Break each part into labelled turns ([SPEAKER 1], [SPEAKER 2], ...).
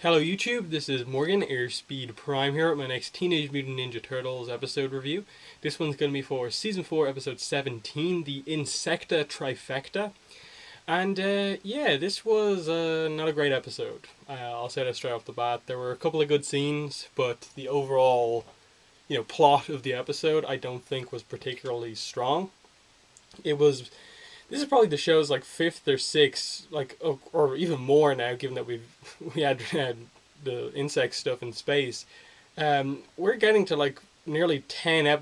[SPEAKER 1] Hello YouTube, this is Morgan, Airspeed Prime here with my next Teenage Mutant Ninja Turtles episode review. This one's going to be for Season 4, Episode 17, the Insecta Trifecta. And yeah, this was not a great episode. I'll say that straight off the bat. There were a couple of good scenes, but the overall, plot of the episode I don't think was particularly strong. This is probably the show's like fifth or sixth, or even more now, given that we had the insect stuff in space. We're getting to like nearly 10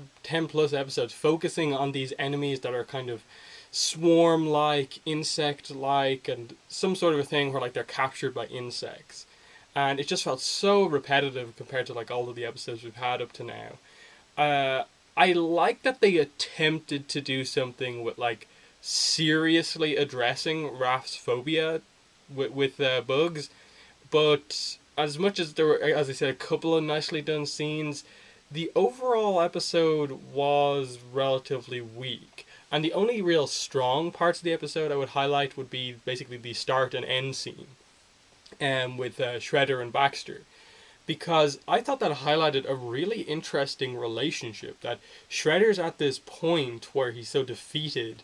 [SPEAKER 1] plus episodes focusing on these enemies that are kind of swarm-like, insect-like, and some sort of a thing where like they're captured by insects. And it just felt so repetitive compared to like all of the episodes we've had up to now. I like that they attempted to do something with like seriously addressing Raph's phobia with bugs, but as much as there were, as I said, a couple of nicely done scenes, the overall episode was relatively weak. And the only real strong parts of the episode I would highlight would be basically the start and end scene, with Shredder and Baxter. Because I thought that highlighted a really interesting relationship. That Shredder's at this point where he's so defeated,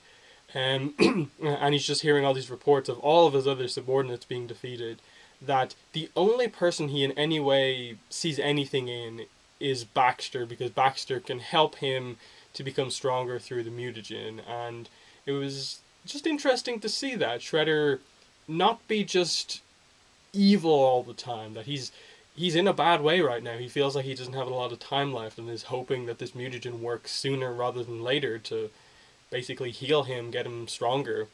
[SPEAKER 1] and he's just hearing all these reports of all of his other subordinates being defeated, that the only person he in any way sees anything in is Baxter, because Baxter can help him to become stronger through the mutagen. And it was just interesting to see that Shredder not be just evil all the time, that he's in a bad way right now. He feels like he doesn't have a lot of time left and is hoping that this mutagen works sooner rather than later to basically heal him, get him stronger.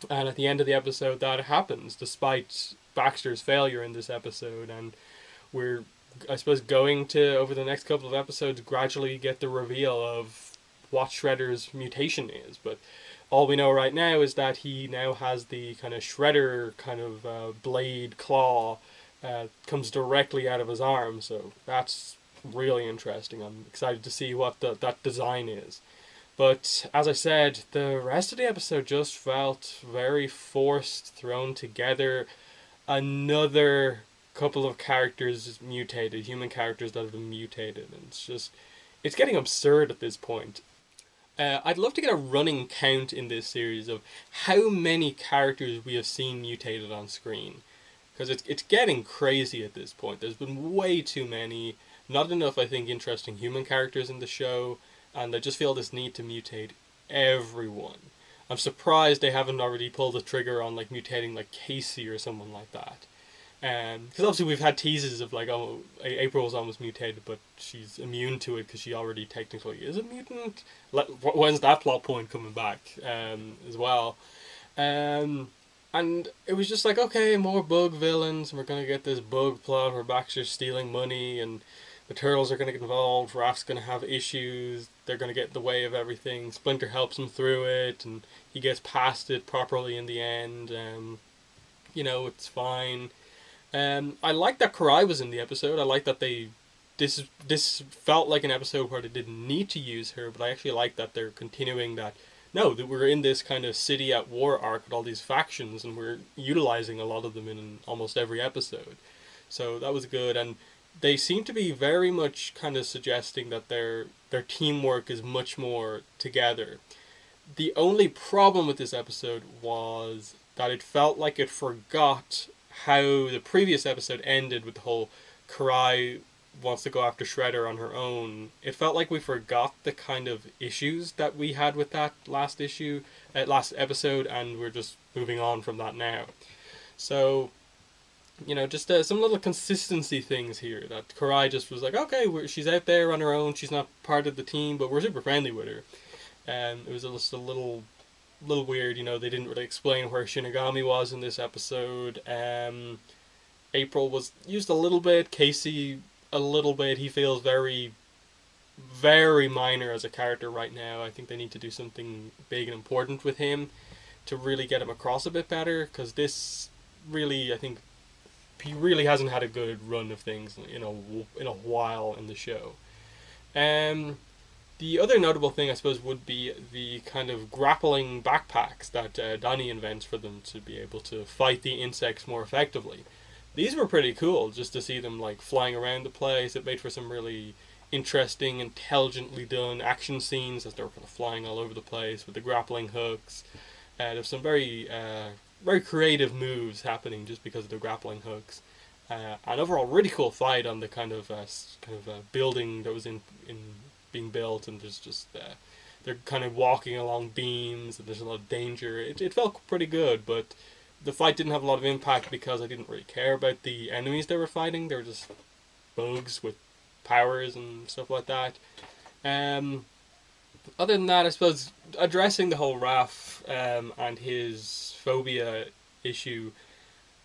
[SPEAKER 1] And at the end of the episode that happens, despite Baxter's failure in this episode. And we're, I suppose, going to, over the next couple of episodes, gradually get the reveal of what Shredder's mutation is. But all we know right now is that he now has the kind of Shredder kind of blade claw comes directly out of his arm. So that's really interesting. I'm excited to see what that design is. But as I said, the rest of the episode just felt very forced, thrown together. Another couple of characters mutated, human characters that have been mutated, and it's getting absurd at this point. I'd love to get a running count in this series of how many characters we have seen mutated on screen, because it's getting crazy at this point. There's been way too many, not enough, I think, interesting human characters in the show, and I just feel this need to mutate everyone. I'm surprised they haven't already pulled the trigger on like mutating like Casey or someone like that. Because obviously we've had teases of like, oh, April was almost mutated, but she's immune to it because she already technically is a mutant. When's that plot point coming back as well? And it was just like, okay, more bug villains, and we're going to get this bug plot where Baxter's stealing money, and the Turtles are going to get involved, Raph's going to have issues, they're going to get in the way of everything, Splinter helps him through it, and he gets past it properly in the end. It's fine. I like that Karai was in the episode. I like that this felt like an episode where they didn't need to use her, but I actually like that they're continuing that. No, that we're in this kind of city at war arc with all these factions, and we're utilizing a lot of them in almost every episode. So that was good, and they seem to be very much kind of suggesting that their teamwork is much more together. The only problem with this episode was that it felt like it forgot how the previous episode ended with the whole Karai wants to go after Shredder on her own. It felt like we forgot the kind of issues that we had with that last episode, and we're just moving on from that now. So, just some little consistency things here, that Karai just was like, okay, she's out there on her own, she's not part of the team, but we're super friendly with her. It was just a little weird, they didn't really explain where Shinigami was in this episode. April was used a little bit, Casey a little bit. He feels very, very minor as a character right now. I think they need to do something big and important with him to really get him across a bit better, because this really, I think, he really hasn't had a good run of things in a while in the show. The other notable thing, I suppose, would be the kind of grappling backpacks that Donnie invents for them to be able to fight the insects more effectively. these were pretty cool just to see them like flying around the place. It made for some really interesting, intelligently done action scenes as they were kind of flying all over the place with the grappling hooks. There's some very creative moves happening just because of the grappling hooks. And overall, really cool fight on the building that was in being built, and there's just they're kind of walking along beams, and there's a lot of danger. It felt pretty good, but the fight didn't have a lot of impact because I didn't really care about the enemies they were fighting. They were just bugs with powers and stuff like that. Um, Other than that, I suppose addressing the whole Raph and his phobia issue.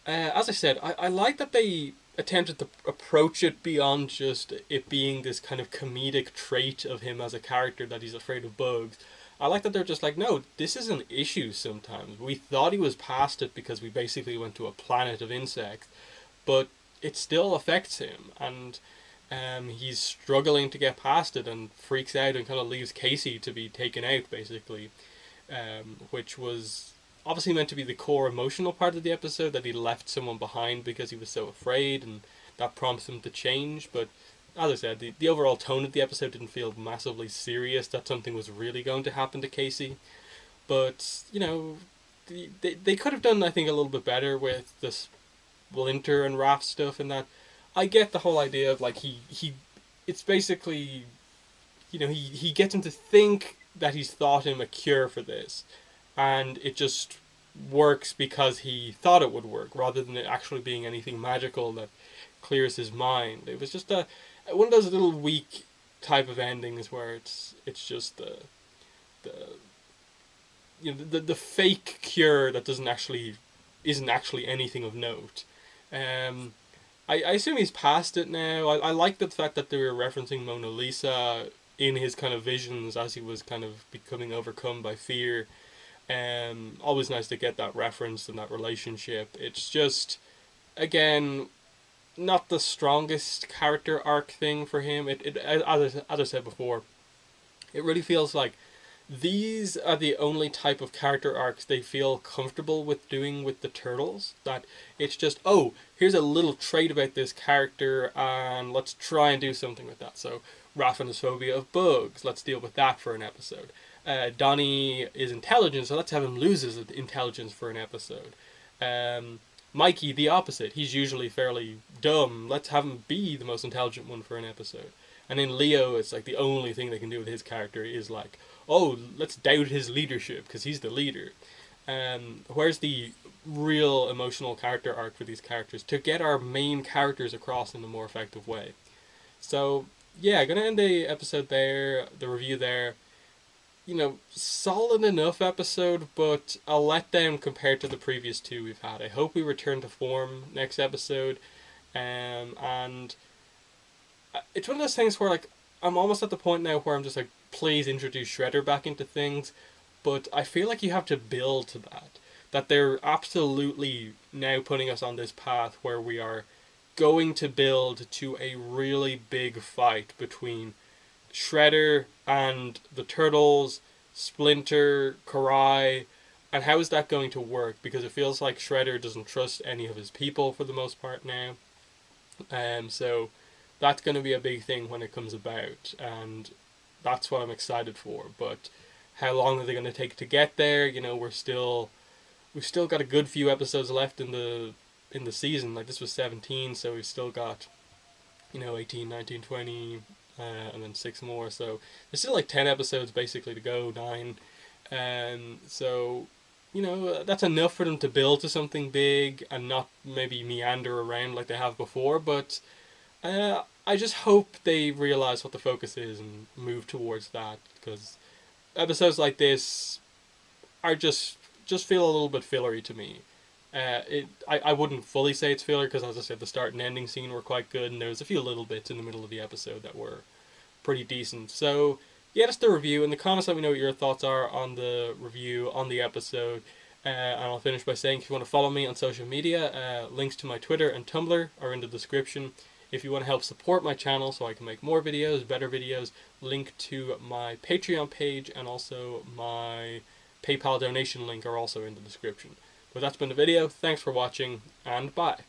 [SPEAKER 1] As I said, I like that they attempted to approach it beyond just it being this kind of comedic trait of him as a character that he's afraid of bugs. I like that they're just like, no, this is an issue sometimes. We thought he was past it because we basically went to a planet of insects, but it still affects him, and he's struggling to get past it and freaks out and kind of leaves Casey to be taken out, basically, which was obviously meant to be the core emotional part of the episode, that he left someone behind because he was so afraid, and that prompts him to change. But as I said, the overall tone of the episode didn't feel massively serious that something was really going to happen to Casey. But, you know, they could have done, I think, a little bit better with this Splinter and Raph stuff, in that I get the whole idea of like he it's basically, you know, he gets him to think that he's thought him a cure for this, and it just works because he thought it would work rather than it actually being anything magical that clears his mind. It was just a one of those little weak type of endings where it's just the you know the fake cure that doesn't actually isn't actually anything of note. Um, I assume he's past it now. I like the fact that they were referencing Mona Lisa in his kind of visions as he was kind of becoming overcome by fear. Always nice to get that reference and that relationship. It's just, again, not the strongest character arc thing for him. As I said before, it really feels like these are the only type of character arcs they feel comfortable with doing with the turtles. That it's just, oh, here's a little trait about this character, and let's try and do something with that. So Raph and his phobia of bugs, let's deal with that for an episode. Donnie is intelligent, so let's have him lose his intelligence for an episode. Mikey, the opposite. He's usually fairly dumb. Let's have him be the most intelligent one for an episode. And then Leo, it's like the only thing they can do with his character is like, oh, let's doubt his leadership because he's the leader. Where's the real emotional character arc for these characters to get our main characters across in a more effective way? So, yeah, gonna end the episode there, the review there. You know, solid enough episode, but a letdown compared to the previous two we've had. I hope we return to form next episode. And it's one of those things where, like, I'm almost at the point now where I'm just like, please introduce Shredder back into things. But I feel like you have to build to that. That they're absolutely now putting us on this path where we are going to build to a really big fight between Shredder and the Turtles, Splinter, Karai, and how is that going to work? Because it feels like Shredder doesn't trust any of his people for the most part now. So that's going to be a big thing when it comes about, and that's what I'm excited for. But how long are they going to take to get there? You know, we've still got a good few episodes left in the season. Like, this was 17, so we've still got, you know, 18, 19, 20, and then 6 more. So there's still like 10 episodes basically to go, 9. So, you know, that's enough for them to build to something big and not maybe meander around like they have before. But I just hope they realize what the focus is and move towards that, because episodes like this are just feel a little bit fillery to me. I wouldn't fully say it's filler because, as I said, the start and ending scene were quite good, and there was a few little bits in the middle of the episode that were pretty decent. So yeah, that's the review. In the comments, let me know what your thoughts are on the review, on the episode. And I'll finish by saying, if you want to follow me on social media, links to my Twitter and Tumblr are in the description. If you want to help support my channel so I can make more videos, better videos, link to my Patreon page and also my PayPal donation link are also in the description. But that's been the video. Thanks for watching, and bye.